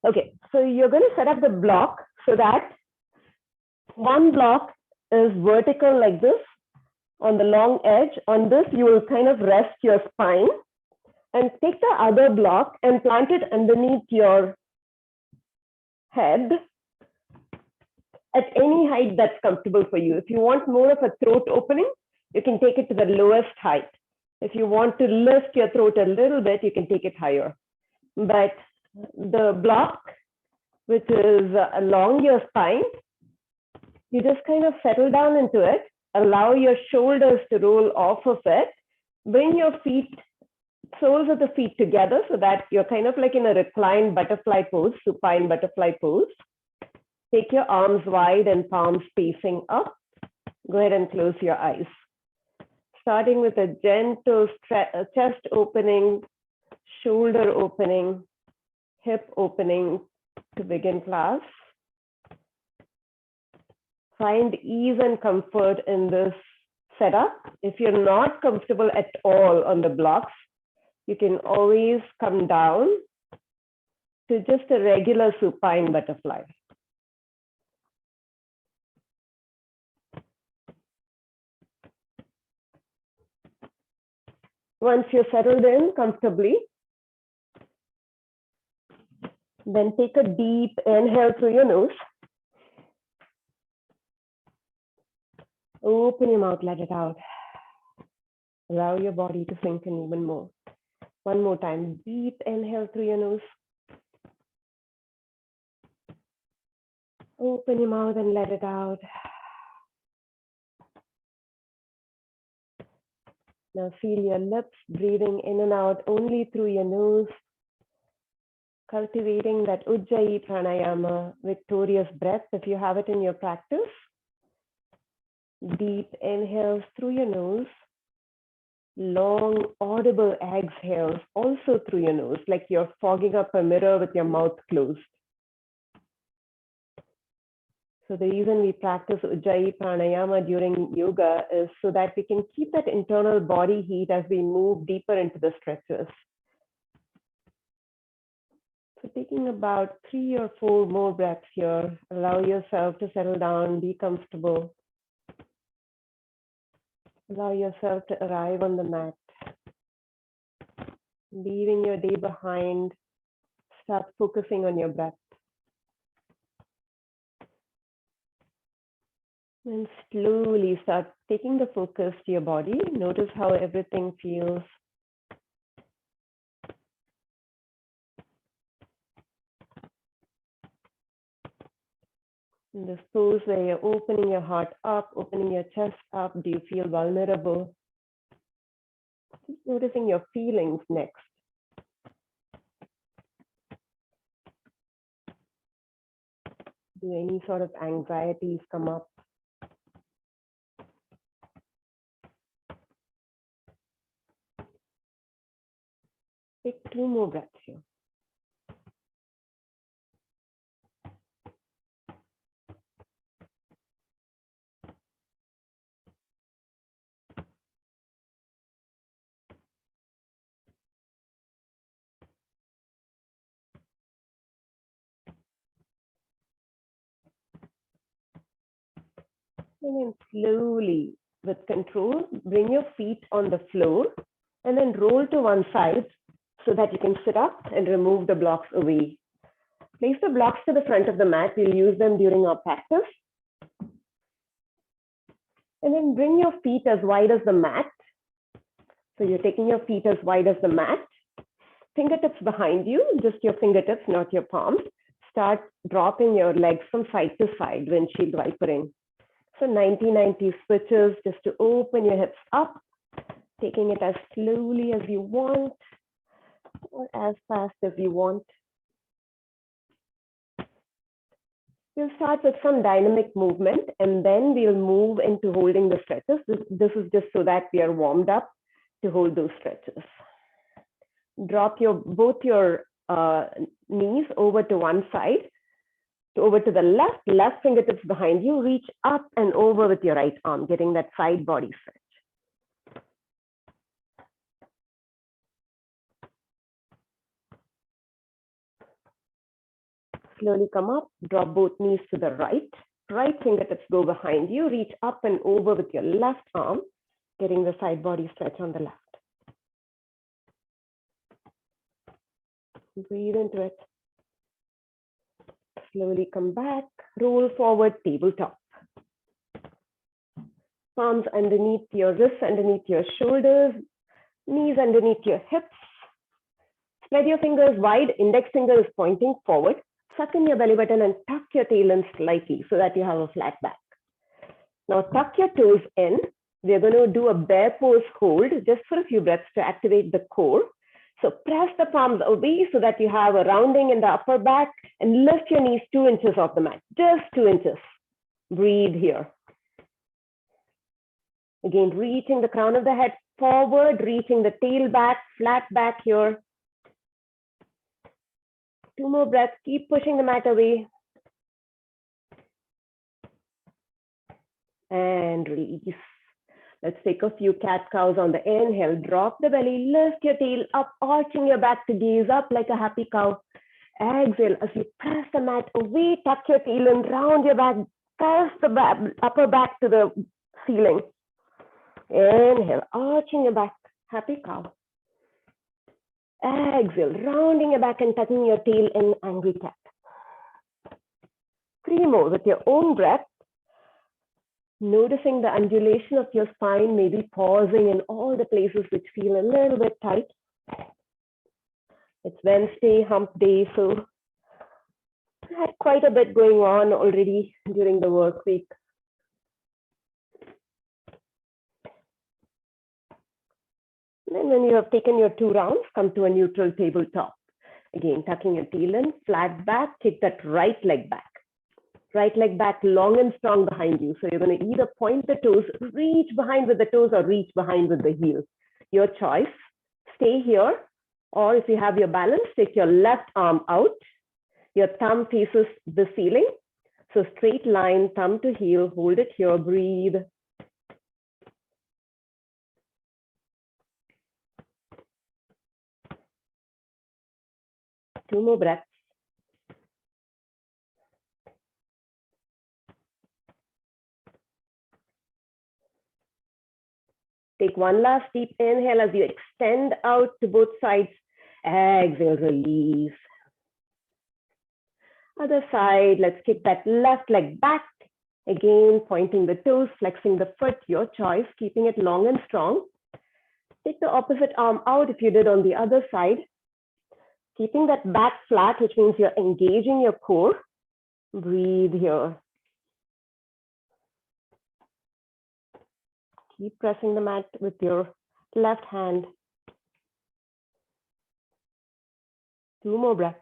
Okay, so you're going to set up the block so that one block is vertical like this on the long edge. On this, you will kind of rest your spine and take the other block and plant it underneath your head at any height that's comfortable for you. If you want more of a throat opening, you can take it to the lowest height. If you want to lift your throat a little bit, you can take it higher. But the block, which is along your spine, you just kind of settle down into it, allow your shoulders to roll off of it, bring your feet, soles of the feet together so that you're kind of like in a reclined butterfly pose, supine butterfly pose. Take your arms wide and palms facing up. Go ahead and close your eyes. Starting with a gentle chest opening, shoulder opening, hip opening to begin class. Find ease and comfort in this setup. If you're not comfortable at all on the blocks, you can always come down to just a regular supine butterfly. Once you're settled in comfortably, then take a deep inhale through your nose. Open your mouth, let it out. Allow your body to sink in even more. One more time, deep inhale through your nose. Open your mouth and let it out. Now feel your lips breathing in and out only through your nose, cultivating that Ujjayi pranayama, victorious breath if you have it in your practice. Deep inhales through your nose, long audible exhales also through your nose, like you're fogging up a mirror with your mouth closed. So the reason we practice Ujjayi pranayama during yoga is so that we can keep that internal body heat as we move deeper into the stretches. So taking about 3 or 4 more breaths here, allow yourself to settle down, be comfortable. Allow yourself to arrive on the mat. Leaving your day behind, start focusing on your breath. And slowly start taking the focus to your body. Notice how everything feels. In this pose where you're opening your heart up, opening your chest up, do you feel vulnerable? Just noticing your feelings next. Do any sort of anxieties come up? Take 2 more breaths here. And then slowly, with control, bring your feet on the floor and then roll to one side so that you can sit up and remove the blocks away. Place the blocks to the front of the mat. We'll use them during our practice. And then bring your feet as wide as the mat. So you're taking your feet as wide as the mat. Fingertips behind you, just your fingertips, not your palms. Start dropping your legs from side to side, windshield wipering. So 90-90 switches just to open your hips up, taking it as slowly as you want or as fast as you want. We'll start with some dynamic movement and then we'll move into holding the stretches. This is just so that we are warmed up to hold those stretches. Drop both your knees over to one side, over to the left fingertips behind you, reach up and over with your right arm, getting that side body stretch. Slowly come up, drop both knees to the right. Right fingertips go behind you. Reach up and over with your left arm, getting the side body stretch on the left. Breathe into it. Slowly come back, roll forward, tabletop. Palms underneath your wrists, underneath your shoulders, knees underneath your hips. Spread your fingers wide, index finger is pointing forward. Suck in your belly button and tuck your tail in slightly so that you have a flat back. Now tuck your toes in. We're going to do a bear pose hold just for a few breaths to activate the core. So press the palms away so that you have a rounding in the upper back and lift your knees 2 inches off the mat, just 2 inches. Breathe here. Again, reaching the crown of the head forward, reaching the tail back, flat back here. 2 more breaths, keep pushing the mat away. And release. Let's take a few cat-cows on the inhale. Drop the belly, lift your tail up, arching your back to gaze up like a happy cow. Exhale, as you press the mat away, tuck your tail in, round your back, press the upper back to the ceiling. Inhale, arching your back, happy cow. Exhale, rounding your back and tucking your tail in, angry cat. 3 more with your own breath. Noticing the undulation of your spine, maybe pausing in all the places which feel a little bit tight. It's Wednesday, hump day, so I had quite a bit going on already during the work week. Then when you have taken your 2 rounds, come to a neutral tabletop. Again, tucking your tail in, flat back, kick that right leg back. Right leg back long and strong behind you. So you're going to either point the toes, reach behind with the toes or reach behind with the heels. Your choice. Stay here. Or if you have your balance, take your left arm out. Your thumb faces the ceiling. So straight line, thumb to heel, hold it here, breathe. Two more breaths. Take one last deep inhale as you extend out to both sides. Exhale, release. Other side, let's kick that left leg back. Again, pointing the toes, flexing the foot, your choice, keeping it long and strong. Take the opposite arm out if you did on the other side. Keeping that back flat, which means you're engaging your core. Breathe here. Keep pressing the mat with your left hand. 2 more breaths.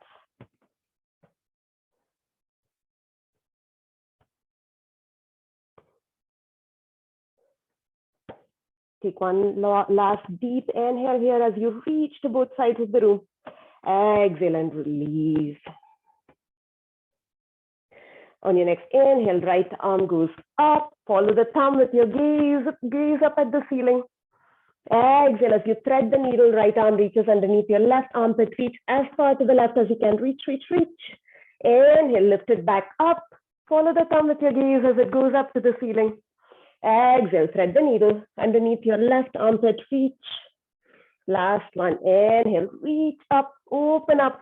Take one last deep inhale here as you reach to both sides of the room. Exhale and release. On your next inhale, right arm goes up. Follow the thumb with your gaze up at the ceiling. Exhale as you thread the needle, right arm reaches underneath your left armpit. Reach as far to the left as you can. Reach, reach, reach. Inhale, lift it back up. Follow the thumb with your gaze as it goes up to the ceiling. Exhale, thread the needle underneath your left armpit. Reach. Last one. Inhale, reach up, open up.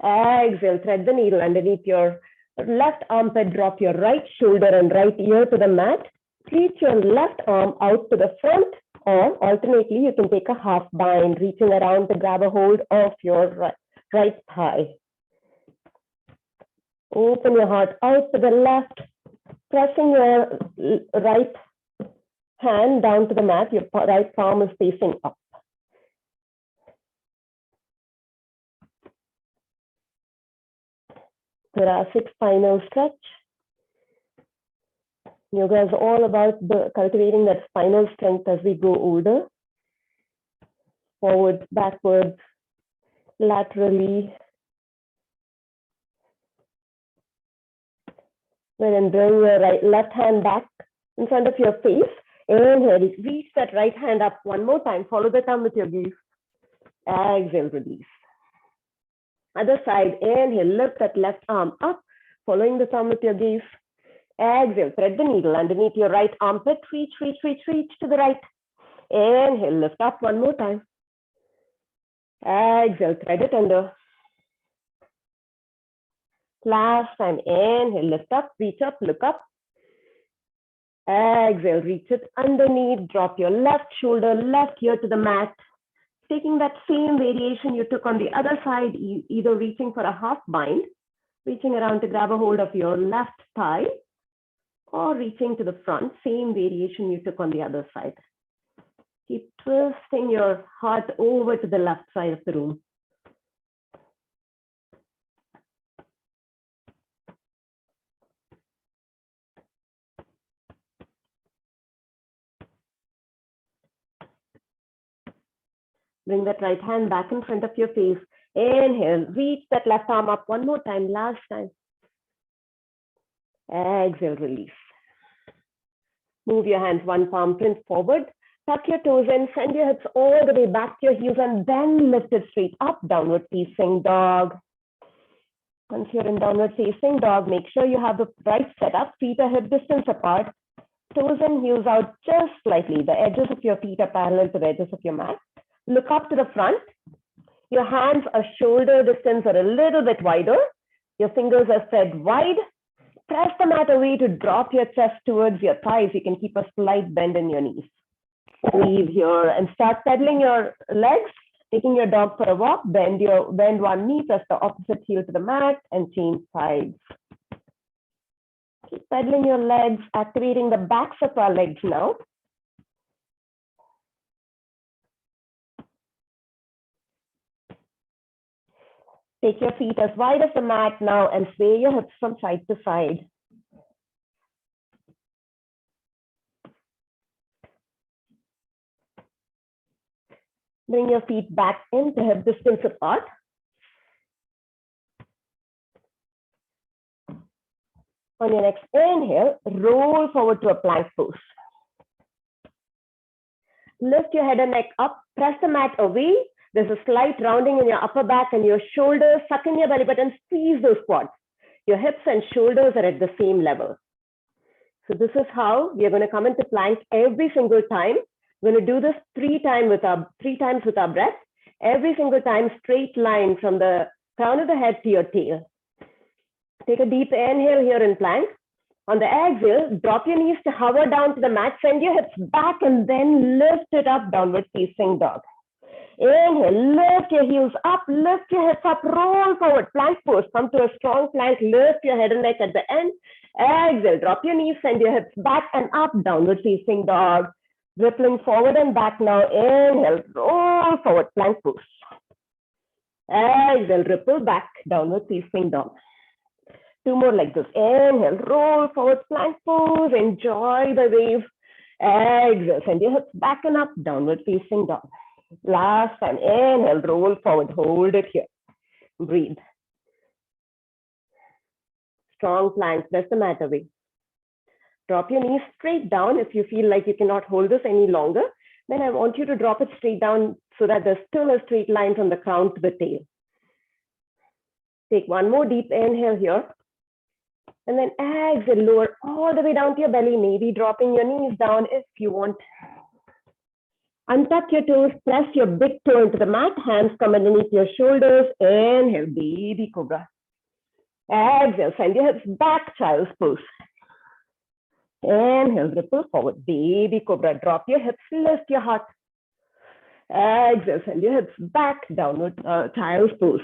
Exhale, thread the needle underneath your left armpit, drop your right shoulder and right ear to the mat. Reach your left arm out to the front, or alternately, you can take a half bind, reaching around to grab a hold of your right thigh. Open your heart out to the left, pressing your right hand down to the mat. Your right palm is facing up. Thoracic spinal stretch. Yoga is all about cultivating that spinal strength as we grow older. Forward, backwards, laterally. Then bring your left hand back in front of your face. Inhale, reach that right hand up one more time. Follow the thumb with your gaze. Exhale, release. Other side, inhale, lift that left arm up, following the thumb with your gaze. Exhale, thread the needle underneath your right armpit, reach, reach, reach, reach to the right. Inhale, lift up one more time. Exhale, thread it under. Last time, inhale, lift up, reach up, look up. Exhale, reach it underneath, drop your left shoulder, left ear to the mat. Taking that same variation you took on the other side, either reaching for a half bind, reaching around to grab a hold of your left thigh, or reaching to the front, same variation you took on the other side. Keep twisting your heart over to the left side of the room. Bring that right hand back in front of your face. Inhale, reach that left arm up one more time, last time. Exhale, release. Move your hands one palm print forward. Tuck your toes in, send your hips all the way back to your heels, and then lift it straight up, downward facing dog. Once you're in downward facing dog, make sure you have the right setup. Feet are hip distance apart. Toes and heels out just slightly. The edges of your feet are parallel to the edges of your mat. Look up to the front. Your hands are shoulder distance or a little bit wider. Your fingers are spread wide. Press the mat away to drop your chest towards your thighs. You can keep a slight bend in your knees. Breathe here and start pedaling your legs, taking your dog for a walk. Bend one knee, press the opposite heel to the mat, and change sides. Keep pedaling your legs, activating the backs of our legs now. Take your feet as wide as the mat now and sway your hips from side to side. Bring your feet back into hip distance apart. On your next inhale, roll forward to a plank pose. Lift your head and neck up, press the mat away. There's a slight rounding in your upper back and your shoulders. Suck in your belly button, squeeze those quads. Your hips and shoulders are at the same level. So this is how we are going to come into plank every single time. We're going to do this three times with our breath. Every single time, straight line from the crown of the head to your tail. Take a deep inhale here in plank. On the exhale, drop your knees to hover down to the mat. Send your hips back and then lift it up, downward facing dog. Inhale, lift your heels up, lift your hips up, roll forward, plank pose. Come to a strong plank, lift your head and neck at the end. Exhale, drop your knees, send your hips back and up, downward facing dog. Rippling forward and back now. Inhale, roll forward, plank pose. Exhale, ripple back, downward facing dog. Two more like this. Inhale, roll forward, plank pose. Enjoy the wave. Exhale, send your hips back and up, downward facing dog. Last time, inhale, roll forward, hold it here. Breathe. Strong plank, press the mat away. Drop your knees straight down. If you feel like you cannot hold this any longer, then I want you to drop it straight down so that there's still a straight line from the crown to the tail. Take one more deep inhale here. And then exhale, lower all the way down to your belly, maybe dropping your knees down if you want. Untuck your toes, press your big toe into the mat, hands come underneath your shoulders. Inhale, baby cobra. Exhale, send your hips back, child's pose. Inhale, ripple forward, baby cobra. Drop your hips, lift your heart. Exhale, send your hips back, downward child's pose.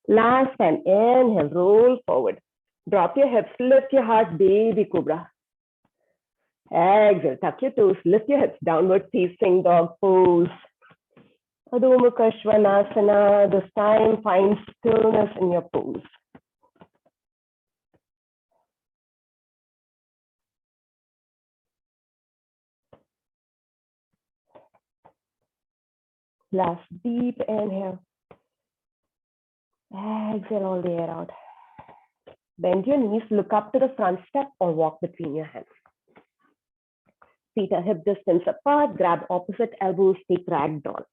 Last time, inhale, roll forward. Drop your hips, lift your heart, baby cobra. Exhale, tuck your toes, lift your hips, downward facing dog pose. Adho Mukha Svanasana. This time, find stillness in your pose. Last deep inhale. Exhale all the air out. Bend your knees, look up to the front step or walk between your hands. Feet are hip distance apart, grab opposite elbows, take ragdoll.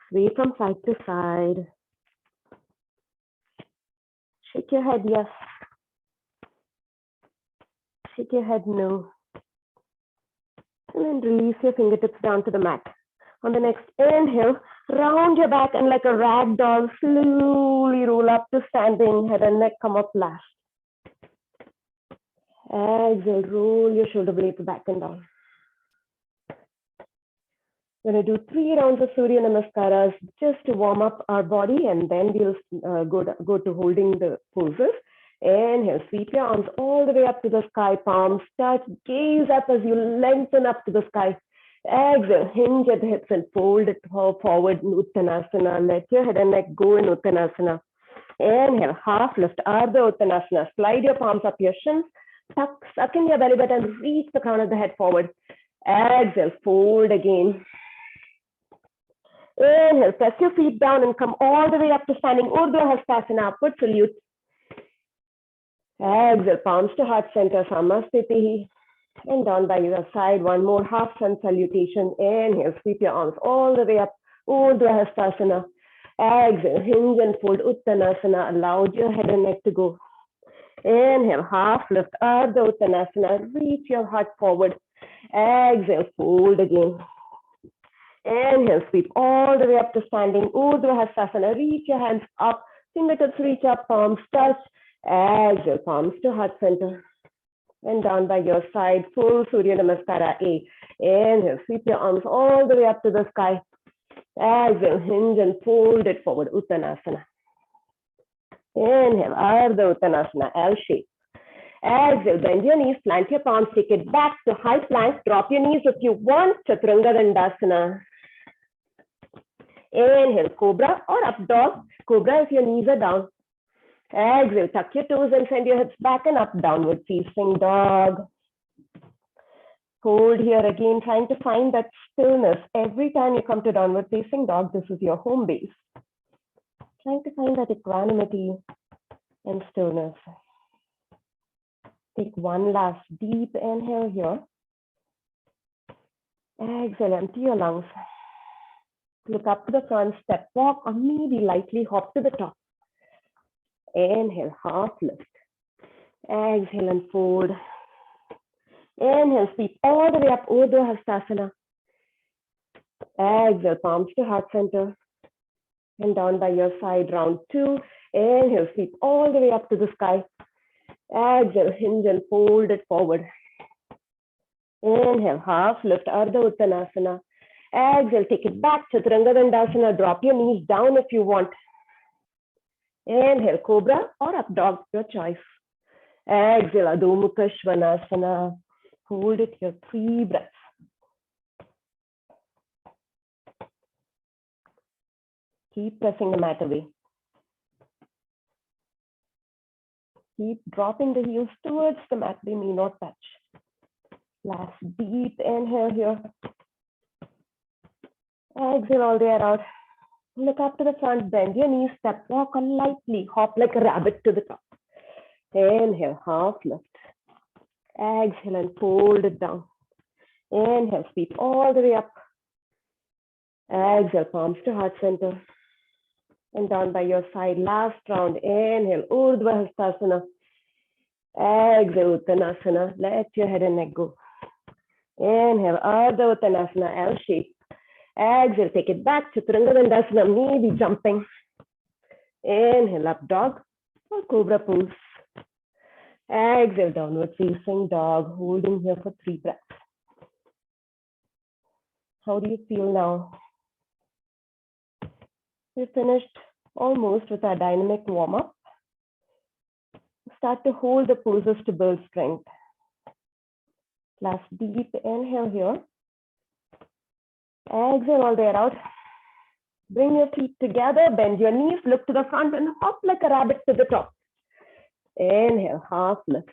Sway from side to side. Shake your head, yes. Shake your head, no. And then release your fingertips down to the mat. On the next inhale, round your back and like a rag doll, slowly roll up to standing, head and neck come up last. Exhale, roll your shoulder blades back and down. We're going to do 3 rounds of Surya Namaskaras just to warm up our body, and then we'll go to holding the poses. Inhale, sweep your arms all the way up to the sky, palms touch, gaze up as you lengthen up to the sky. Exhale, hinge at the hips and fold it forward in Uttanasana. Let your head and neck go in Uttanasana. Inhale, half lift, Ardha Uttanasana. Slide your palms up your shins, suck in your belly button, reach the crown of the head forward. Exhale, fold again. Inhale, press your feet down and come all the way up to standing Urdhva Hastasana, upward salute. Exhale, palms to heart center, Samastiti. And down by your side, one more half sun salutation. Inhale, sweep your arms all the way up, Urdhva Hastasana. Exhale, hinge and fold, Uttanasana. Allow your head and neck to go. Inhale, half lift, Ardha Uttanasana. Reach your heart forward. Exhale, fold again. Inhale, sweep all the way up to standing Urdhva Hastasana. Reach your hands up, fingertips reach up, palms touch. Exhale, palms to heart center. And down by your side, full Surya Namaskara A. Inhale, sweep your arms all the way up to the sky. Exhale, hinge and fold it forward, Uttanasana. Inhale, Ardha Uttanasana, L shape. Exhale, bend your knees, plant your palms, take it back to high plank. Drop your knees if you want, Chaturanga Dandasana. Inhale, Cobra or Up Dog. Cobra if your knees are down. Exhale, tuck your toes and send your hips back and up, Downward Facing Dog. Hold here again, trying to find that stillness. Every time you come to Downward Facing Dog, this is your home base. Trying to find that equanimity and stillness. Take one last deep inhale here. Exhale, empty your lungs. Look up to the front, step walk, or maybe lightly hop to the top. Inhale, half lift. Exhale and fold. Inhale, sweep all the way up, Urdhva Hastasana. Exhale, palms to heart center. And down by your side, round 2. Inhale, sweep all the way up to the sky. Exhale, hinge and fold it forward. Inhale, half lift, Ardha Uttanasana. Exhale, take it back, Chaturanga Dandasana. Drop your knees down if you want. Inhale, Cobra or Up Dog, your choice. Exhale, Adho Mukha Svanasana. Hold it here, 3 breaths. Keep pressing the mat away. Keep dropping the heels towards the mat. They may not touch. Last deep inhale here. Exhale all the way out. Look up to the front, bend your knees, step walk or lightly, hop like a rabbit to the top. Inhale, half lift. Exhale and fold it down. Inhale, sweep all the way up. Exhale, palms to heart center. And down by your side, last round. Inhale, Urdhva Hastasana. Exhale, Uttanasana. Let your head and neck go. Inhale, Ardha Uttanasana, L shape. Exhale, take it back, Chaturanga Dandasana, maybe jumping. Inhale, Up Dog or Cobra pose. Exhale, Downward Facing Dog, holding here for 3 breaths. How do you feel now? We've finished almost with our dynamic warm-up. Start to hold the poses to build strength. Last deep inhale here. Exhale all the way out. Bring your feet together, bend your knees, look to the front and hop like a rabbit to the top. Inhale, half lift.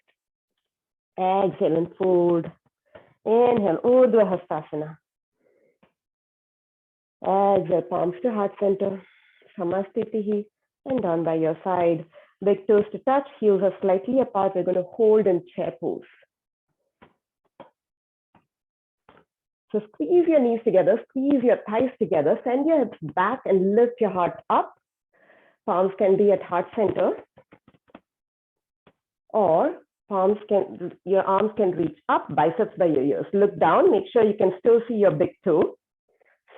Exhale and fold. Inhale, Urdhva Hastasana. Exhale, palms to heart center. Samastitihi. And down by your side. Big toes to touch, heels are slightly apart. We're going to hold in chair pose. So squeeze your knees together, squeeze your thighs together, send your hips back and lift your heart up. Palms can be at heart center, or your arms can reach up, biceps by your ears. Look down, make sure you can still see your big toe.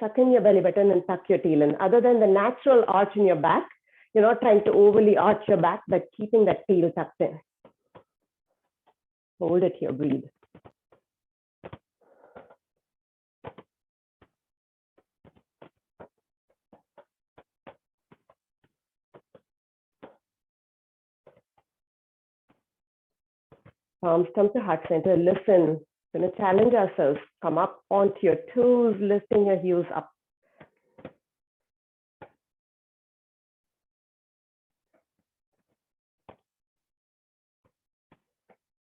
Suck in your belly button and tuck your tail in. Other than the natural arch in your back, you're not trying to overly arch your back, but keeping that tail tucked in. Hold it here, breathe. Palms come to heart center. Listen. We're going to challenge ourselves. Come up onto your toes, lifting your heels up.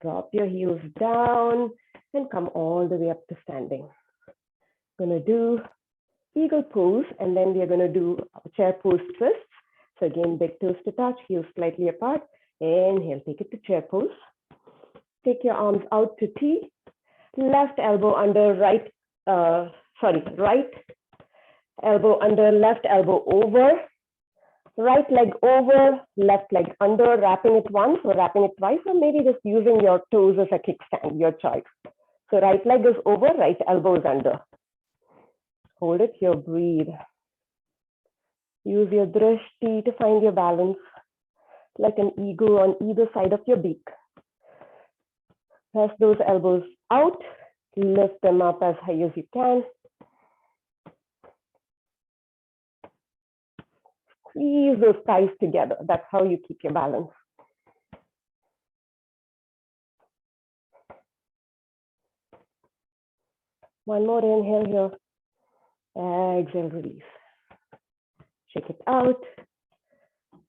Drop your heels down and come all the way up to standing. Going to do eagle pose, and then we are going to do chair pose twists. So again, big toes to touch, heels slightly apart. Inhale, take it to chair pose. Take your arms out to T. Left elbow under right elbow under, left elbow over. Right leg over, left leg under, wrapping it once or wrapping it twice, or maybe just using your toes as a kickstand, your choice. So right leg is over, right elbow is under. Hold it here, breathe. Use your drishti to find your balance, like an eagle on either side of your beak. Press those elbows out, lift them up as high as you can. Squeeze those thighs together. That's how you keep your balance. One more inhale here. Exhale, release. Shake it out.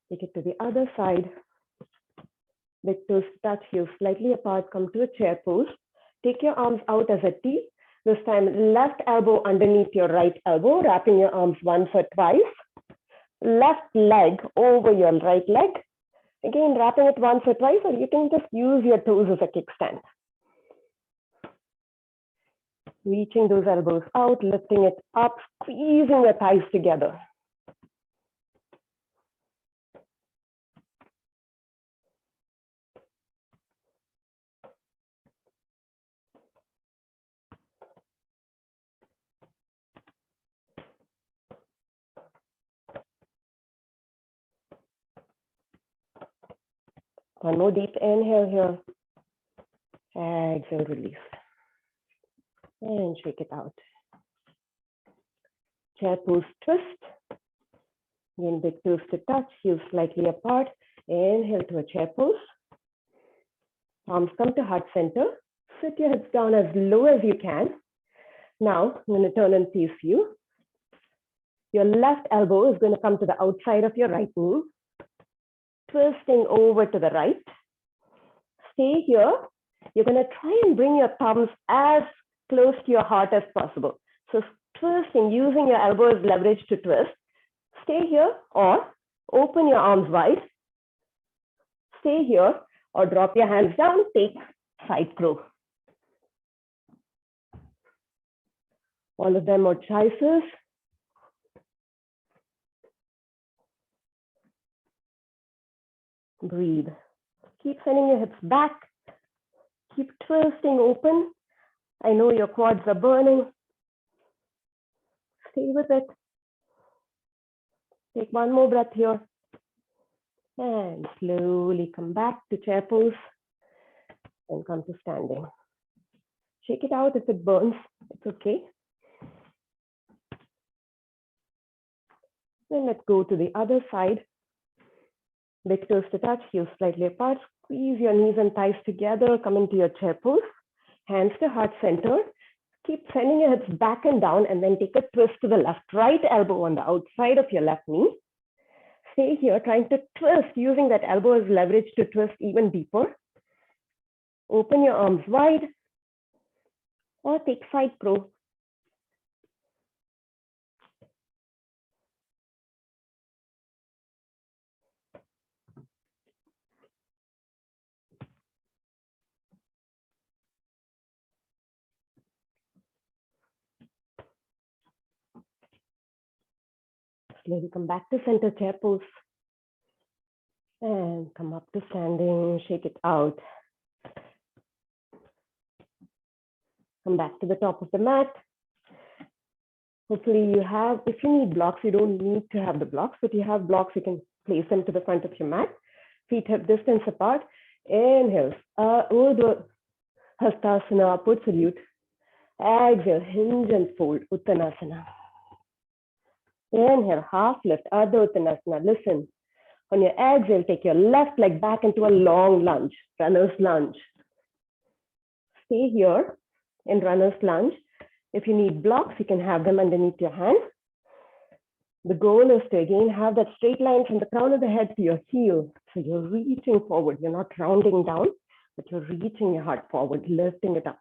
Take it to the other side. Big toes touch, heels slightly apart. Come to a chair pose. Take your arms out as a T. This time, left elbow underneath your right elbow, wrapping your arms once or twice. Left leg over your right leg. Again, wrapping it once or twice, or you can just use your toes as a kickstand. Reaching those elbows out, lifting it up, squeezing your thighs together. One more deep inhale here. Exhale, release. And shake it out. Chair pose twist. Again, big toes to touch, heels slightly apart. Inhale to a chair pose. Palms come to heart center. Sit your hips down as low as you can. Now, I'm going to turn and face you. Your left elbow is going to come to the outside of your right knee. Twisting over to the right. Stay here. You're going to try and bring your thumbs as close to your heart as possible. So twisting, using your elbow as leverage to twist. Stay here or open your arms wide. Stay here or drop your hands down, take side crow. All of them are choices. Breathe. Keep sending your hips back. Keep twisting open. I know your quads are burning. Stay with it. Take one more breath here. And slowly come back to chair pose and come to standing. Shake it out if it burns. It's okay. Then let's go to the other side. Big toes to touch, heels slightly apart. Squeeze your knees and thighs together. Come into your chair pose. Hands to heart center. Keep sending your hips back and down, and then take a twist to the left. Right elbow on the outside of your left knee. Stay here, trying to twist, using that elbow as leverage to twist even deeper. Open your arms wide, or take side crow. Slowly come back to center chair pose. And come up to standing, shake it out. Come back to the top of the mat. Hopefully you have, if you need blocks, you don't need to have the blocks, but you have blocks, you can place them to the front of your mat. Feet hip distance apart. Inhale, Urdhva Hastasana, upward salute. Exhale, hinge and fold, Uttanasana. Inhale, half lift, Ardha Uttanasana. Listen, on your exhale, take your left leg back into a long lunge, runner's lunge. Stay here in runner's lunge. If you need blocks, you can have them underneath your hand. The goal is to again have that straight line from the crown of the head to your heel. So you're reaching forward. You're not rounding down, but you're reaching your heart forward, lifting it up.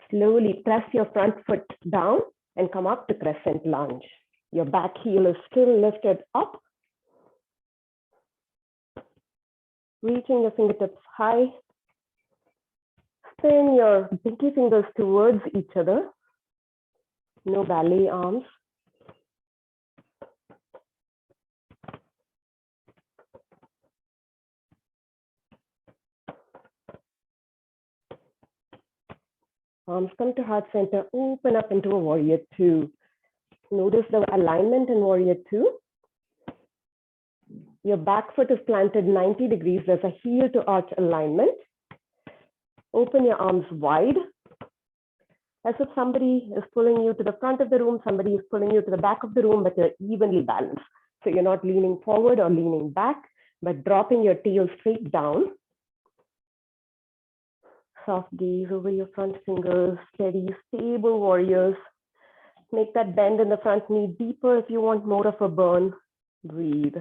Slowly press your front foot down and come up to crescent lunge. Your back heel is still lifted up. Reaching your fingertips high. Spin your pinky fingers towards each other. No ballet arms. Arms come to heart center, open up into a warrior two. Notice the alignment in warrior two. Your back foot is planted 90 degrees. There's a heel to arch alignment. Open your arms wide, as if somebody is pulling you to the front of the room, somebody is pulling you to the back of the room, but you're evenly balanced. So you're not leaning forward or leaning back, but dropping your tail straight down. Soft gaze over your front fingers, steady, stable warriors. Make that bend in the front knee deeper if you want more of a burn. Breathe.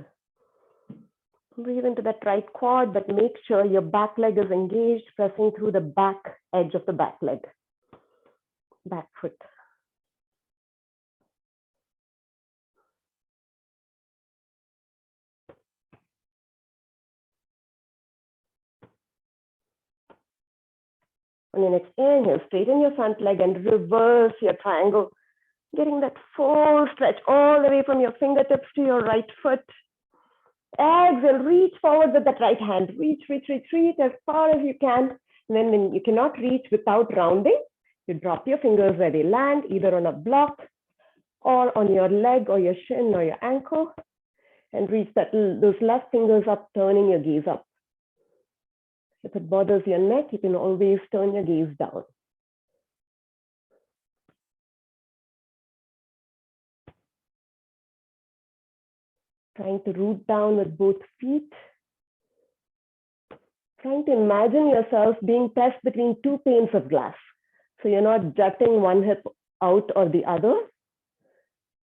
Breathe into that right quad, but make sure your back leg is engaged, pressing through the back edge of the back leg. Back foot. On your next inhale, straighten your front leg and reverse your triangle, getting that full stretch all the way from your fingertips to your right foot. Exhale, reach forward with that right hand. Reach, reach, reach, reach as far as you can. And then when you cannot reach without rounding, you drop your fingers where they land, either on a block or on your leg or your shin or your ankle, and reach those left fingers up, turning your gaze up. If it bothers your neck, you can always turn your gaze down. Trying to root down with both feet. Trying to imagine yourself being pressed between two panes of glass. So you're not jutting one hip out or the other,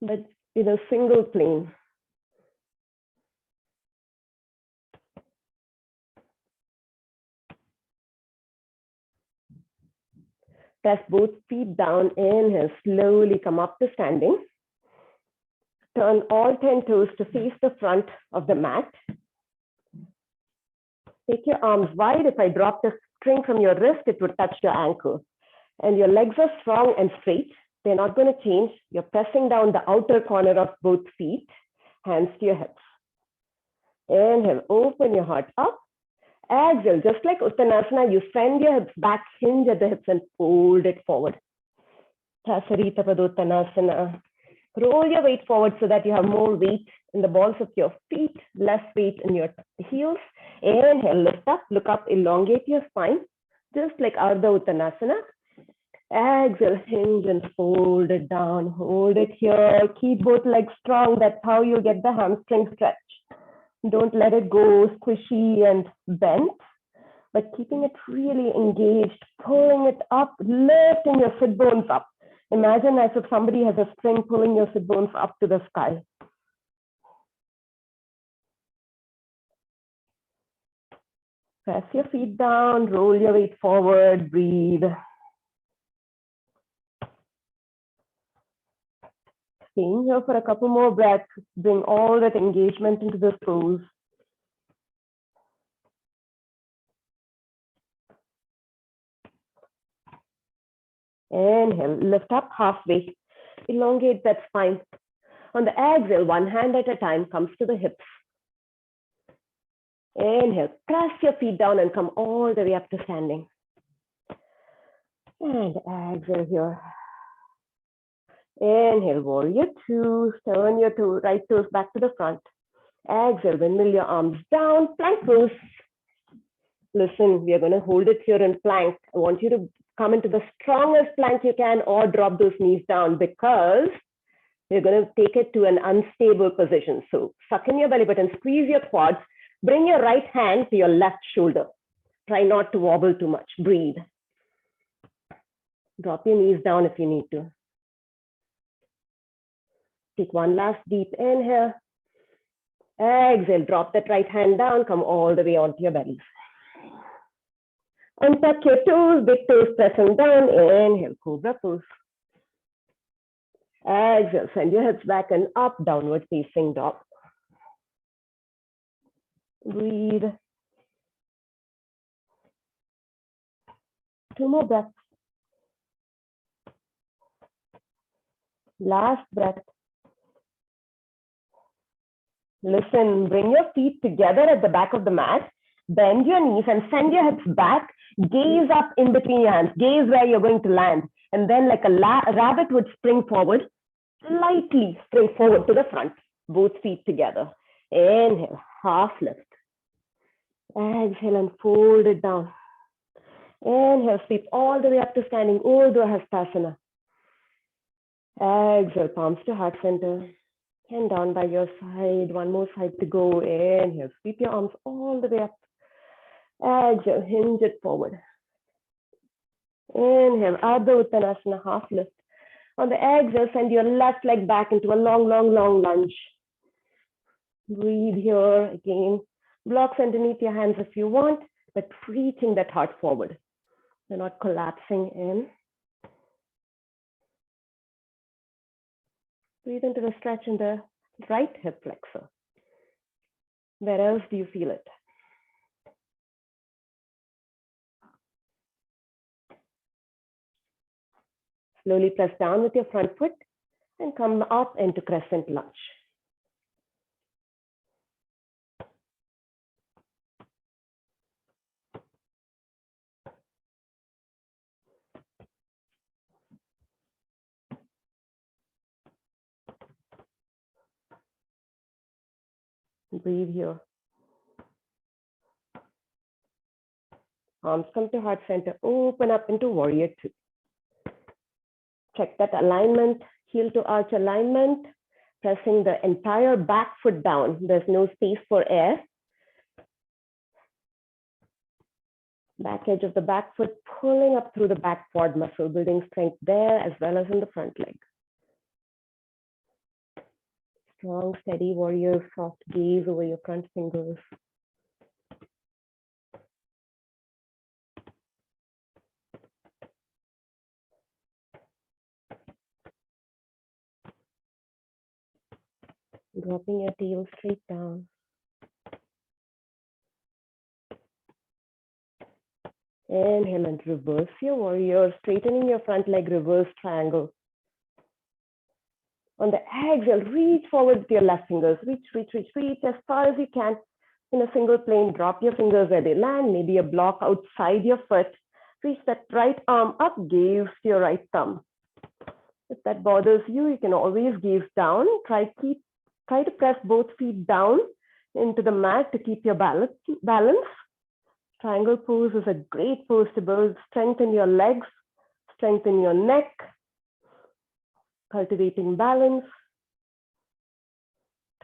but in a single plane. Press both feet down, inhale, slowly come up to standing. Turn all 10 toes to face the front of the mat. Take your arms wide. If I drop the string from your wrist, it would touch your ankle. And your legs are strong and straight. They're not going to change. You're pressing down the outer corner of both feet, hands to your hips. Inhale, open your heart up. Exhale, just like Uttanasana, you send your hips back, hinge at the hips and fold it forward. Tasarita Padottanasana. Roll your weight forward so that you have more weight in the balls of your feet, less weight in your heels. Inhale, lift up, look up, elongate your spine, just like Ardha Uttanasana. Exhale, hinge and fold it down. Hold it here. Keep both legs strong. That's how you get the hamstring stretch. Don't let it go squishy and bent, but keeping it really engaged, pulling it up, lifting your sit bones up. Imagine as if somebody has a string pulling your sit bones up to the sky. Press your feet down, roll your weight forward, breathe. Staying here for a couple more breaths. Bring all that engagement into this pose. Inhale, lift up halfway. Elongate that spine. On the exhale, one hand at a time comes to the hips. Inhale, press your feet down and come all the way up to standing. And exhale here. Inhale, warrior two. Turn your right toes back to the front. Exhale, windmill your arms down, plank pose. Listen, we are going to hold it here in plank. I want you to come into the strongest plank you can or drop those knees down because you're going to take it to an unstable position. So suck in your belly button, squeeze your quads, bring your right hand to your left shoulder. Try not to wobble too much. Breathe. Drop your knees down if you need to. Take one last deep inhale. Exhale, drop that right hand down, come all the way onto your belly. Untuck your toes, big toes pressing down. Inhale, cobra pose. Exhale, send your hips back and up, downward facing dog. Breathe. 2 more breaths. Last breath. Listen, bring your feet together at the back of the mat. Bend your knees and send your hips back. Gaze up in between your hands. Gaze where you're going to land. And then like a rabbit would spring forward, lightly spring forward to the front. Both feet together. Inhale, half lift. Exhale and fold it down. Inhale, sweep all the way up to standing, Urdhva Hastasana. Exhale, palms to heart center. And down by your side, one more side to go. Inhale, sweep your arms all the way up. Exhale, hinge it forward. Inhale, Ardha Uttanasana, half lift. On the exhale, send your left leg back into a long, long, long lunge. Breathe here again. Blocks underneath your hands if you want, but reaching that heart forward. You're not collapsing in. Breathe into the stretch in the right hip flexor. Where else do you feel it? Slowly press down with your front foot and come up into Crescent Lunge. Breathe here. Arms come to heart center. Open up into warrior two. Check that alignment, heel to arch alignment. Pressing the entire back foot down. There's no space for air. Back edge of the back foot pulling up through the back quad muscle, building strength there as well as in the front leg. Strong, steady warrior, soft gaze over your front fingers. Dropping your tail straight down. Inhale and reverse your warrior, straightening your front leg, reverse triangle. On the exhale, reach forward with your left fingers. Reach, reach, reach, reach as far as you can. In a single plane, drop your fingers where they land, maybe a block outside your foot. Reach that right arm up, gaze to your right thumb. If that bothers you, you can always gaze down. Try to press both feet down into the mat to keep your balance. Triangle pose is a great pose to build strength in your legs, strength in your neck, cultivating balance,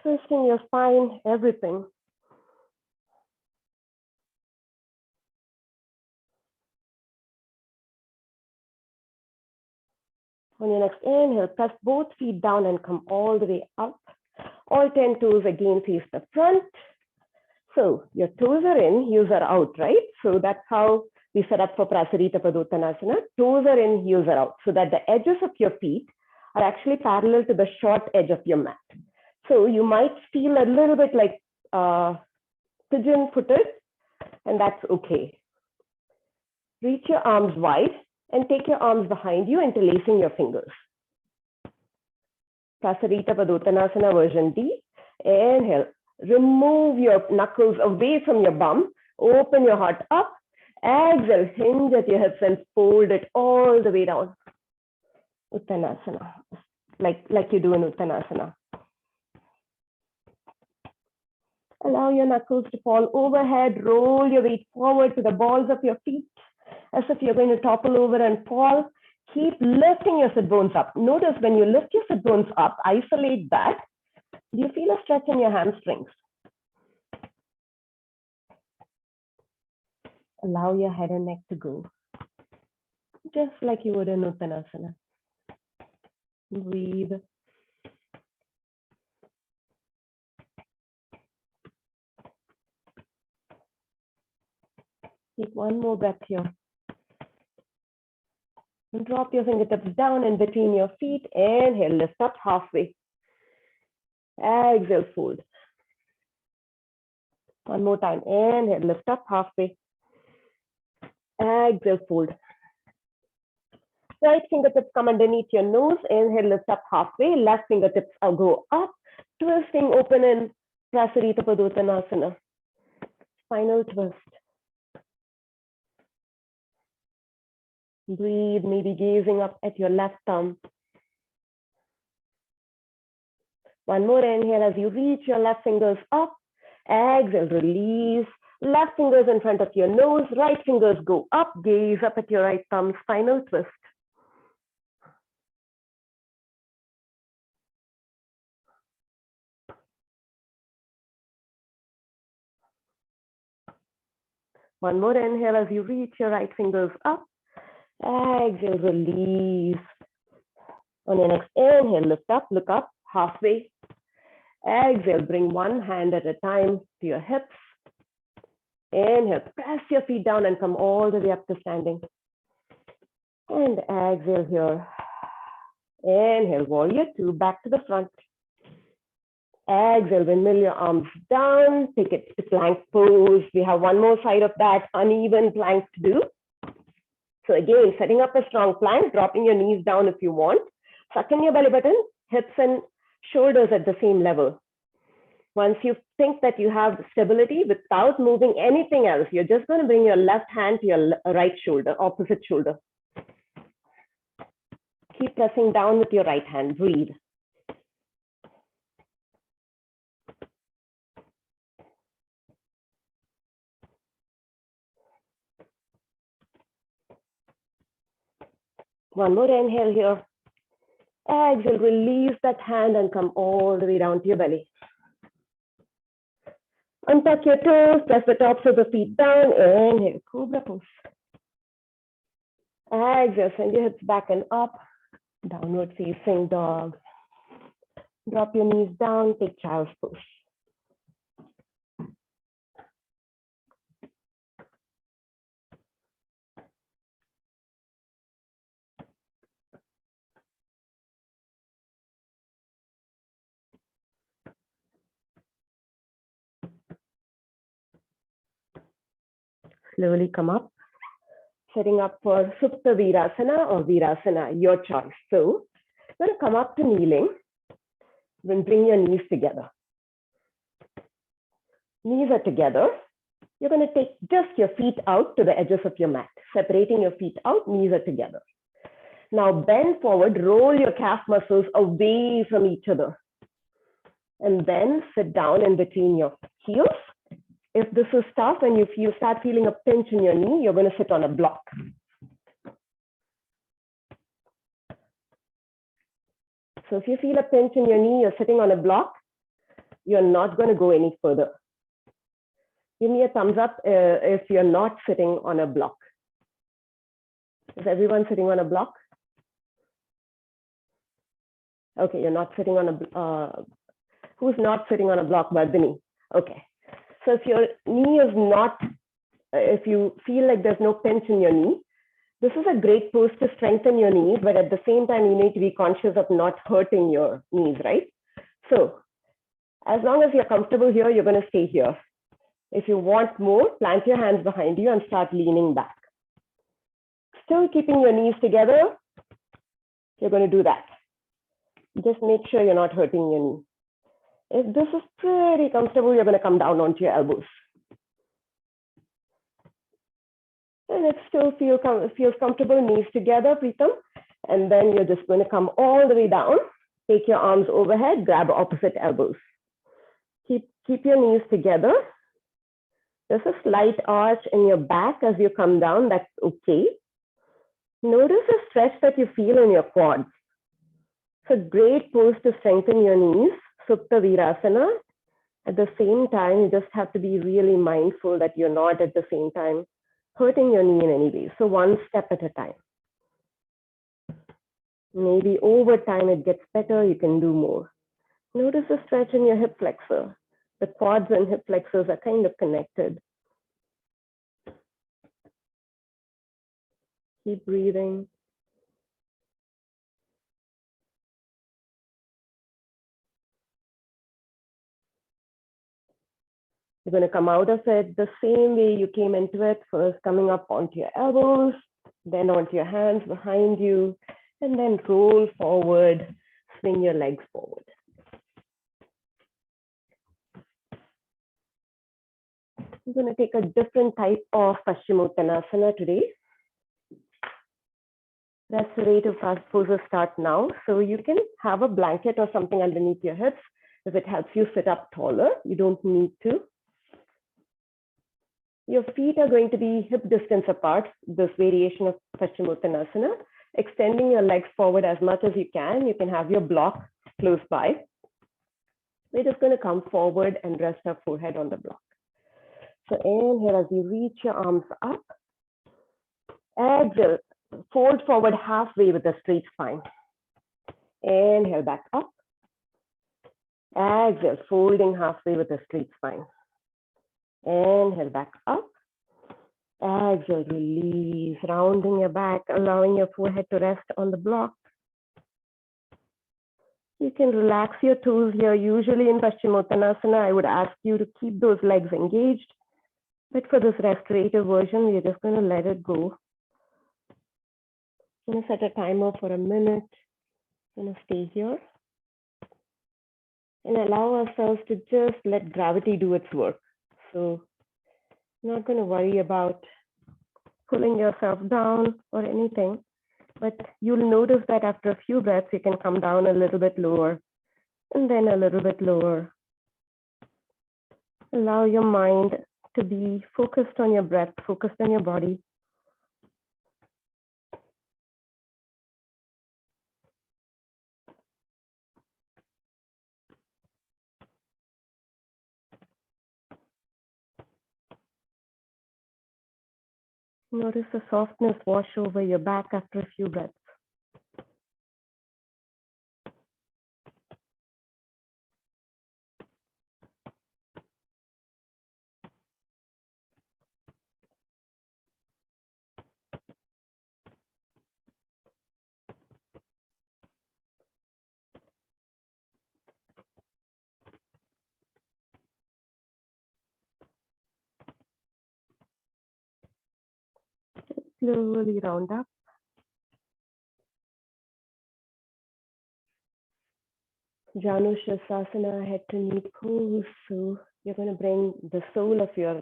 twisting your spine, everything. On your next inhale, press both feet down and come all the way up. All 10 toes again face the front. So your toes are in, heels are out, right? So that's how we set up for Prasarita Padottanasana. Toes are in, heels are out, so that the edges of your feet are actually parallel to the short edge of your mat. So you might feel a little bit like pigeon-footed, and that's okay. Reach your arms wide And take your arms behind you, interlacing your fingers. Prasarita Padottanasana version D. Inhale. Remove your knuckles away from your bum. Open your heart up. Exhale. Hinge at your hips and fold it all the way down. Uttanasana. Like you do in Uttanasana. Allow your knuckles to fall overhead. Roll your weight forward to the balls of your feet as if you're going to topple over and fall. Keep lifting your sit bones up. Notice when you lift your sit bones up, isolate that. Do you feel a stretch in your hamstrings? Allow your head and neck to go, just like you would in Uttanasana. Breathe. Take one more breath here. And drop your fingertips down in between your feet. Inhale, lift up halfway. Exhale, fold. One more time. Inhale, lift up halfway. Exhale, fold. Right fingertips come underneath your nose. Inhale, lift up halfway. Left fingertips go up. Twisting open in Prasarita Padottanasana. Final twist. Breathe, maybe gazing up at your left thumb. One more inhale as you reach your left fingers up. Exhale, release. Left fingers in front of your nose. Right fingers go up. Gaze up at your right thumb. Final twist. One more inhale as you reach your right fingers up. Exhale, release. On your next inhale, lift up, look up, halfway. Exhale, bring one hand at a time to your hips. Inhale, press your feet down and come all the way up to standing. And exhale here. Inhale, warrior two, back to the front. Exhale, windmill your arms down, take it to plank pose. We have one more side of that uneven plank to do. So again, setting up a strong plank, dropping your knees down if you want. Suck in your belly button, hips and shoulders at the same level. Once you think that you have stability without moving anything else, you're just going to bring your left hand to your right shoulder, opposite shoulder. Keep pressing down with your right hand. Breathe. One more inhale here. Exhale, release that hand and come all the way down to your belly. Untuck your toes, press the tops of the feet down. Inhale, cobra pose. Exhale, send your hips back and up. Downward facing dog. Drop your knees down, take child's pose. Slowly come up, setting up for Supta Veerasana or Veerasana, your choice. So, you're going to come up to kneeling, then bring your knees together. Knees are together. You're going to take just your feet out to the edges of your mat, separating your feet out, knees are together. Now bend forward, roll your calf muscles away from each other. And then sit down in between your heels. If this is tough and you start feeling a pinch in your knee, you're going to sit on a block. So if you feel a pinch in your knee, you're sitting on a block, you're not going to go any further. Give me a thumbs up if you're not sitting on a block. Is everyone sitting on a block? Okay, you're not sitting on a who's not sitting on a block, Vardhini? Okay. So if your knee is not, if you feel like there's no pinch in your knee, this is a great pose to strengthen your knees, but at the same time, you need to be conscious of not hurting your knees, right? So as long as you're comfortable here, you're going to stay here. If you want more, plant your hands behind you and start leaning back. Still keeping your knees together. You're going to do that. Just make sure you're not hurting your knee. If this is pretty comfortable, you're going to come down onto your elbows. And it still feels comfortable, knees together, Preetham. And then you're just going to come all the way down. Take your arms overhead, grab opposite elbows. Keep your knees together. There's a slight arch in your back as you come down. That's okay. Notice the stretch that you feel in your quads. It's a great pose to strengthen your knees, Supta Veerasana. At the same time, you just have to be really mindful that you're not at the same time hurting your knee in any way. So one step at a time. Maybe over time it gets better, you can do more. Notice the stretch in your hip flexor. The quads and hip flexors are kind of connected. Keep breathing. You're going to come out of it the same way you came into it, first coming up onto your elbows, then onto your hands behind you, and then roll forward, swing your legs forward. I'm going to take a different type of Paschimottanasana today. Restorative poses start now. So you can have a blanket or something underneath your hips if it helps you sit up taller. You don't need to. Your feet are going to be hip distance apart, this variation of Paschimottanasana. Extending your legs forward as much as you can. You can have your block close by. We're just going to come forward and rest our forehead on the block. So inhale as you reach your arms up. Exhale, fold forward halfway with a straight spine. Inhale back up. Exhale, folding halfway with a straight spine. Inhale back up. Exhale, release, rounding your back, allowing your forehead to rest on the block. You can relax your toes here. Usually in Paschimottanasana, I would ask you to keep those legs engaged. But for this restorative version, we're just going to let it go. I'm going to set a timer for a minute. I'm going to stay here. And allow ourselves to just let gravity do its work. So I'm not going to worry about pulling yourself down or anything. But you'll notice that after a few breaths, you can come down a little bit lower and then a little bit lower. Allow your mind to be focused on your breath, focused on your body. Notice the softness wash over your back after a few breaths. Slowly round up. Janu Shavasana, head to knee pose. So you're going to bring the sole of your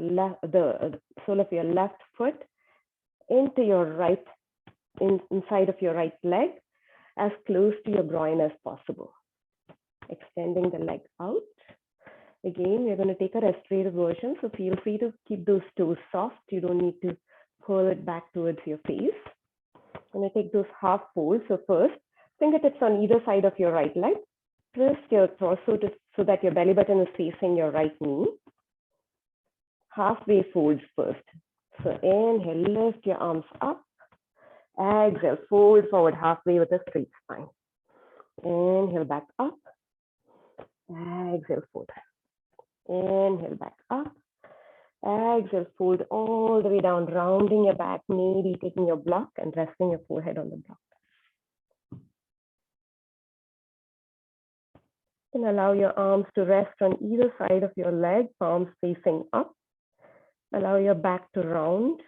left foot into your right, inside of your right leg, as close to your groin as possible. Extending the leg out. Again, we're going to take a restorative version. So feel free to keep those toes soft. You don't need to pull it back towards your face. I'm going to take those half folds. So first, fingertips on either side of your right leg. Twist your torso so that your belly button is facing your right knee. Halfway folds first. So inhale, lift your arms up. Exhale, fold forward halfway with a straight spine. Inhale, back up. Exhale, fold. Inhale, back up. Exhale, fold all the way down, rounding your back, maybe taking your block and resting your forehead on the block. And allow your arms to rest on either side of your leg, palms facing up. Allow your back to round.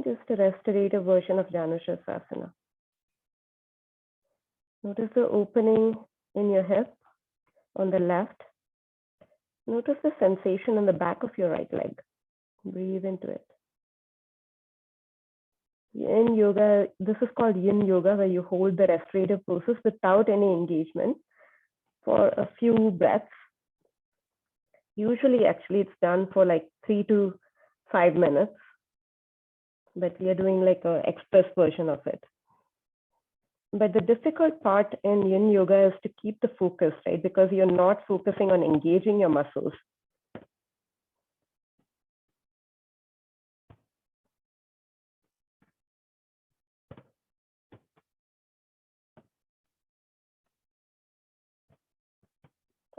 Just a restorative version of Shavasana. Notice the opening in your hip on the left. Notice the sensation in the back of your right leg. Breathe into it. In yoga, this is called yin yoga, where you hold the restorative poses without any engagement for a few breaths. Usually, actually, it's done for like 3 to 5 minutes, but we are doing like an express version of it. But the difficult part in yin yoga is to keep the focus, right? Because you're not focusing on engaging your muscles.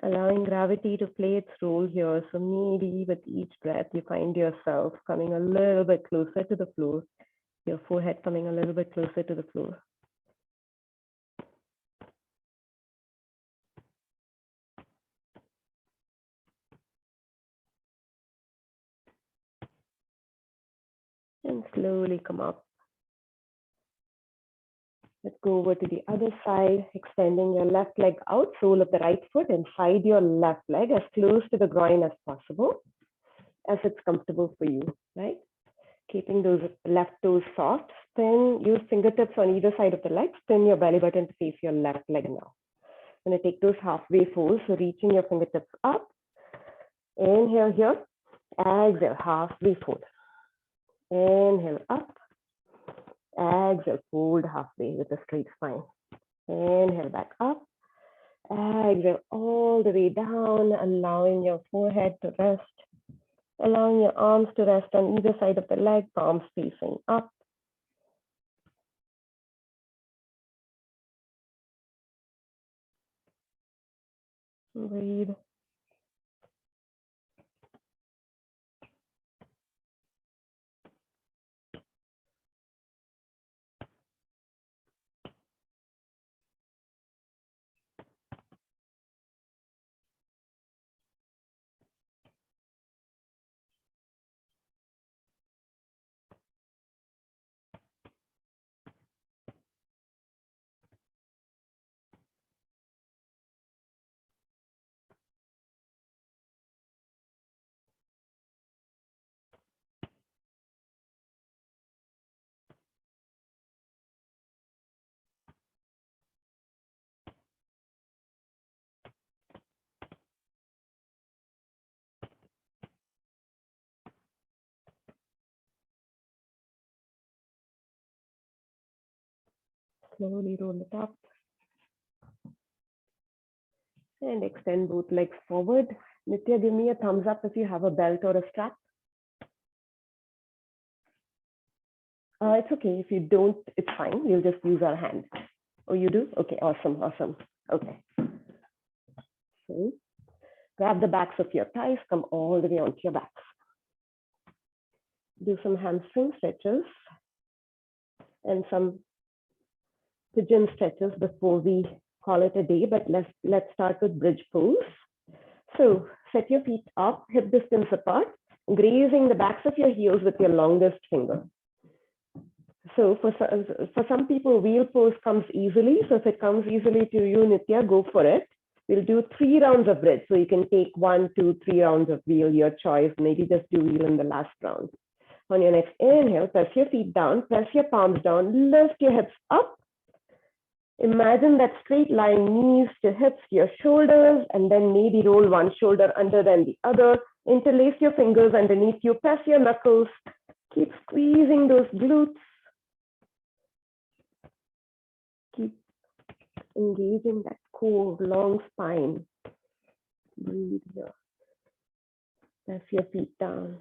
Allowing gravity to play its role here. So maybe with each breath, you find yourself coming a little bit closer to the floor, your forehead coming a little bit closer to the floor. And slowly come up. Let's go over to the other side, extending your left leg out, sole of the right foot inside your left leg as close to the groin as possible, as it's comfortable for you, right? Keeping those left toes soft. Spin, use fingertips on either side of the leg. Spin your belly button to face your left leg now. I'm going to take those halfway folds, so reaching your fingertips up. Inhale here. Exhale, halfway fold. Inhale up. Exhale, fold halfway with a straight spine. Inhale back up. Exhale all the way down, allowing your forehead to rest. Allowing your arms to rest on either side of the leg, palms facing up. Breathe. Slowly roll it up. And extend both legs forward. Nitya, give me a thumbs up if you have a belt or a strap. It's okay. If you don't, it's fine. We'll just use our hand. Oh, you do? Okay, awesome, awesome. Okay. So grab the backs of your thighs, come all the way onto your backs. Do some hamstring stretches and some pigeon stretches before we call it a day, but let's start with bridge pose. So set your feet up, hip distance apart, grazing the backs of your heels with your longest finger. So for some people, wheel pose comes easily. So if it comes easily to you, Nitya, go for it. We'll do 3 rounds of bridge. So you can take 1, 2, 3 rounds of wheel, your choice. Maybe just do wheel in the last round. On your next inhale, press your feet down, press your palms down, lift your hips up. Imagine that straight line, knees to hips, your shoulders, and then maybe roll one shoulder under than the other. Interlace your fingers underneath you, press your knuckles. Keep squeezing those glutes. Keep engaging that core, long spine. Breathe here. Press your feet down.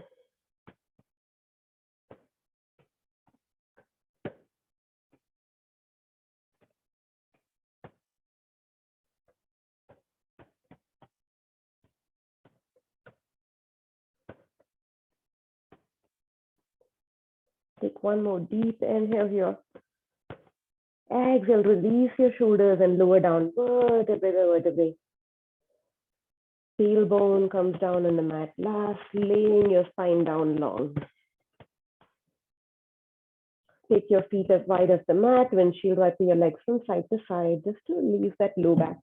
Take one more deep inhale here. Exhale, release your shoulders and lower down, vertebrae by vertebrae. Tailbone comes down on the mat. Last, laying your spine down long. Take your feet as wide as the mat, windshield wiper your legs from side to side, just to release that low back.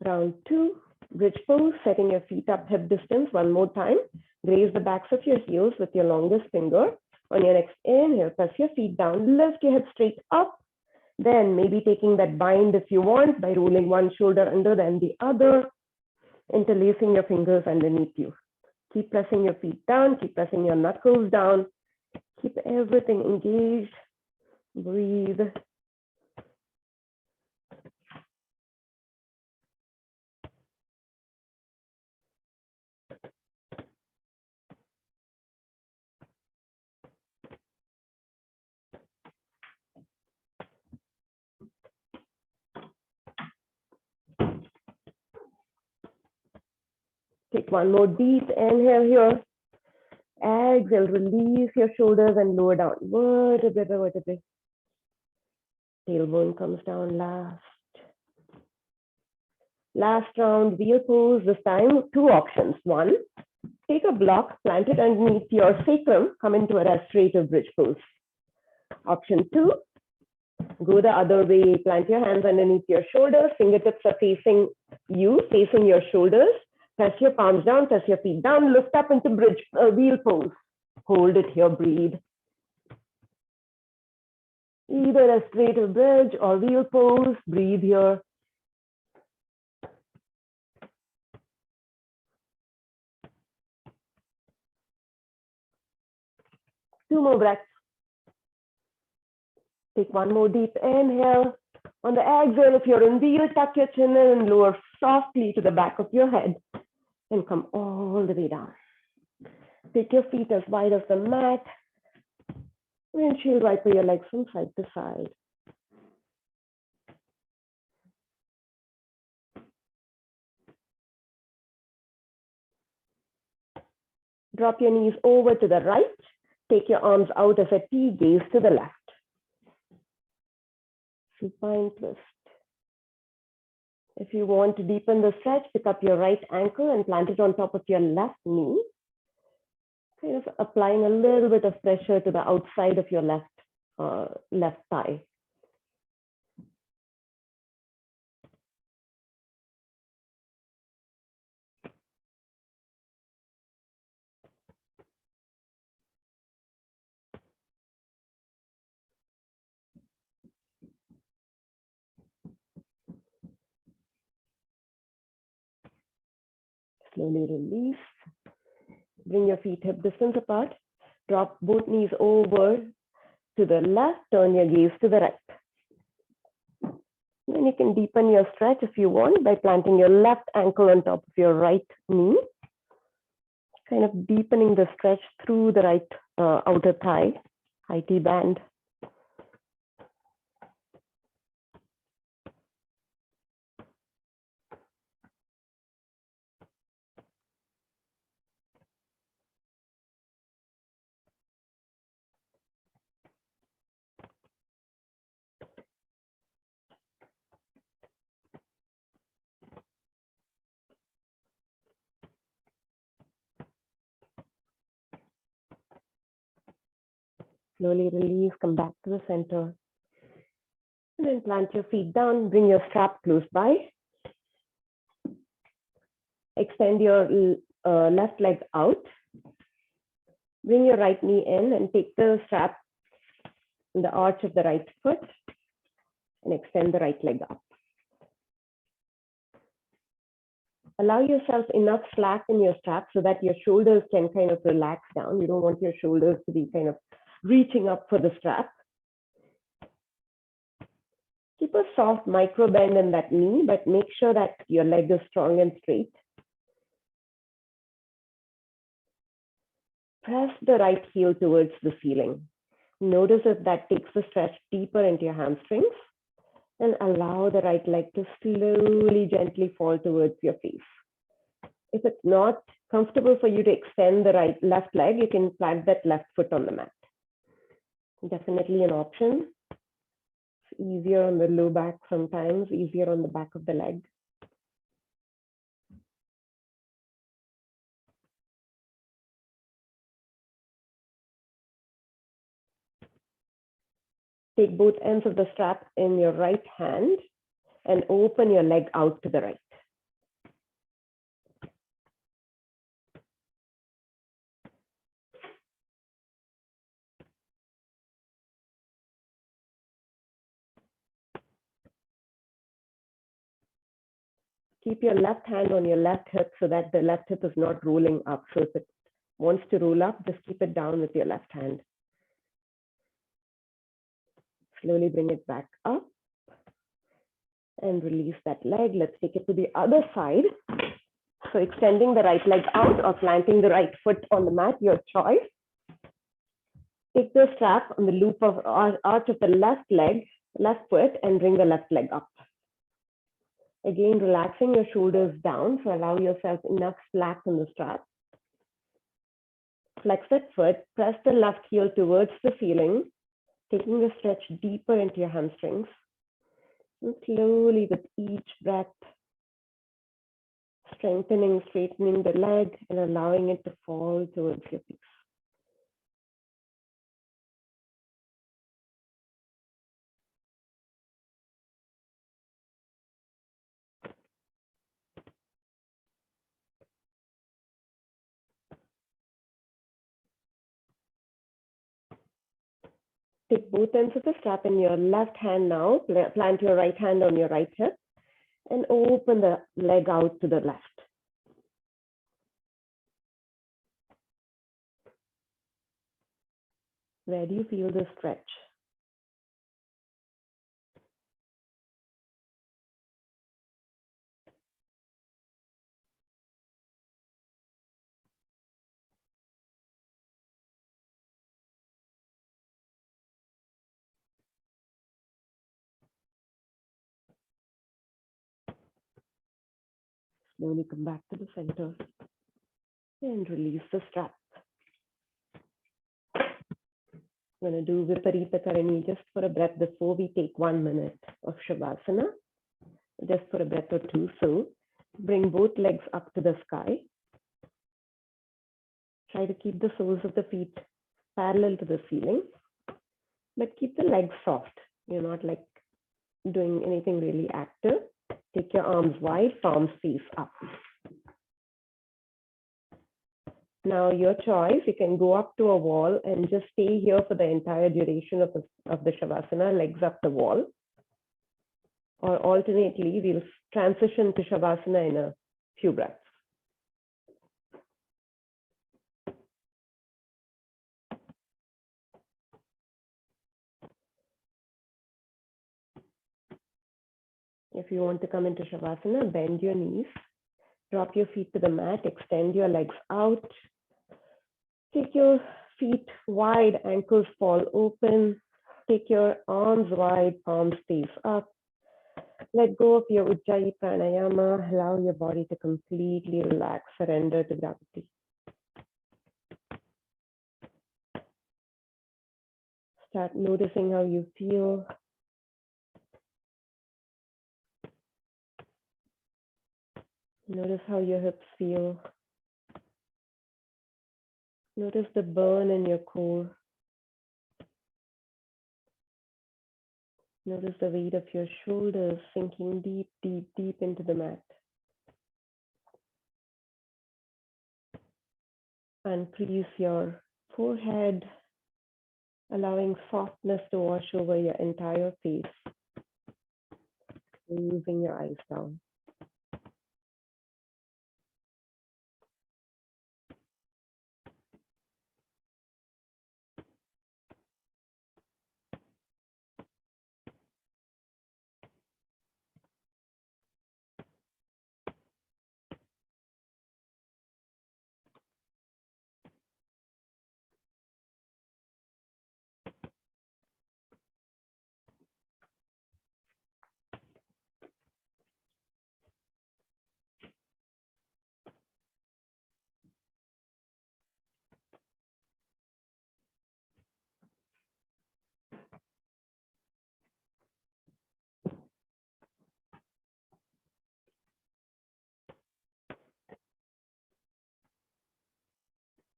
Round 2, bridge pose, setting your feet up hip distance one more time. Raise the backs of your heels with your longest finger. On your next inhale, press your feet down, lift your hips straight up. Then maybe taking that bind if you want by rolling one shoulder under then the other, interlacing your fingers underneath you. Keep pressing your feet down, keep pressing your knuckles down, keep everything engaged. Breathe. Take one more deep inhale here. Exhale, release your shoulders and lower down. Vertebrae by vertebrae. Tailbone comes down last. Last round, wheel pose. This time, 2 options. 1, take a block, plant it underneath your sacrum, come into a restorative bridge pose. Option 2, go the other way, plant your hands underneath your shoulders, fingertips are facing you, facing your shoulders. Press your palms down, press your feet down, lift up into bridge wheel pose. Hold it here, breathe. Either restorative bridge or wheel pose, breathe here. Two more breaths. Take one more deep inhale. On the exhale, if you're in wheel, tuck your chin in and lower softly to the back of your head and come all the way down. Take your feet as wide as the mat. Windshield wiper your legs from side to side. Drop your knees over to the right. Take your arms out as a T, gaze to the left. Supine twist. If you want to deepen the stretch, pick up your right ankle and plant it on top of your left knee. Kind of applying a little bit of pressure to the outside of your left thigh. Slowly release. Bring your feet hip distance apart. Drop both knees over to the left. Turn your gaze to the right. Then you can deepen your stretch if you want by planting your left ankle on top of your right knee. Kind of deepening the stretch through the right outer thigh, IT band. Slowly release, come back to the center. And then plant your feet down, bring your strap close by. Extend your left leg out. Bring your right knee in and take the strap in the arch of the right foot and extend the right leg up. Allow yourself enough slack in your strap so that your shoulders can kind of relax down. You don't want your shoulders to be kind of reaching up for the strap. Keep a soft micro bend in that knee, but make sure that your leg is strong and straight. Press the right heel towards the ceiling. Notice if that takes the stretch deeper into your hamstrings, and allow the right leg to slowly, gently fall towards your face. If it's not comfortable for you to extend the left leg, you can plant that left foot on the mat. Definitely an option. It's easier on the low back sometimes, easier on the back of the leg. Take both ends of the strap in your right hand and open your leg out to the right. Keep your left hand on your left hip so that the left hip is not rolling up. So if it wants to roll up, just keep it down with your left hand. Slowly bring it back up and release that leg. Let's take it to the other side. So extending the right leg out or planting the right foot on the mat, your choice. Take the strap on the loop of arch of the left leg, left foot, and bring the left leg up. Again, relaxing your shoulders down, so allow yourself enough slack in the strap. Flex that foot, press the left heel towards the ceiling, taking the stretch deeper into your hamstrings. And slowly with each breath, strengthening, straightening the leg and allowing it to fall towards your feet. Take both ends of the strap in your left hand now. Plant your right hand on your right hip and open the leg out to the left. Where do you feel the stretch? Slowly come back to the center and release the strap. I'm going to do Viparita Karani just for a breath before we take 1 minute of Shavasana, just for a breath or two. So bring both legs up to the sky. Try to keep the soles of the feet parallel to the ceiling, but keep the legs soft. You're not like doing anything really active. Take your arms wide, palms face up. Now your choice, you can go up to a wall and just stay here for the entire duration of the Shavasana, legs up the wall. Or alternately, we'll transition to Shavasana in a few breaths. If you want to come into Shavasana, bend your knees, drop your feet to the mat, extend your legs out. Take your feet wide, ankles fall open. Take your arms wide, palms face up. Let go of your Ujjayi Pranayama. Allow your body to completely relax, surrender to gravity. Start noticing how you feel. Notice how your hips feel. Notice the burn in your core. Notice the weight of your shoulders sinking deep, deep, deep into the mat. Uncrease your forehead, allowing softness to wash over your entire face. Moving your eyes down.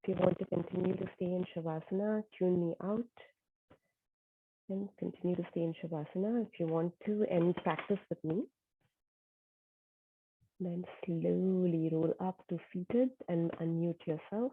If you want to continue to stay in Shavasana, tune me out. And continue to stay in Shavasana. If you want to end practice with me, then slowly roll up to seated and unmute yourself.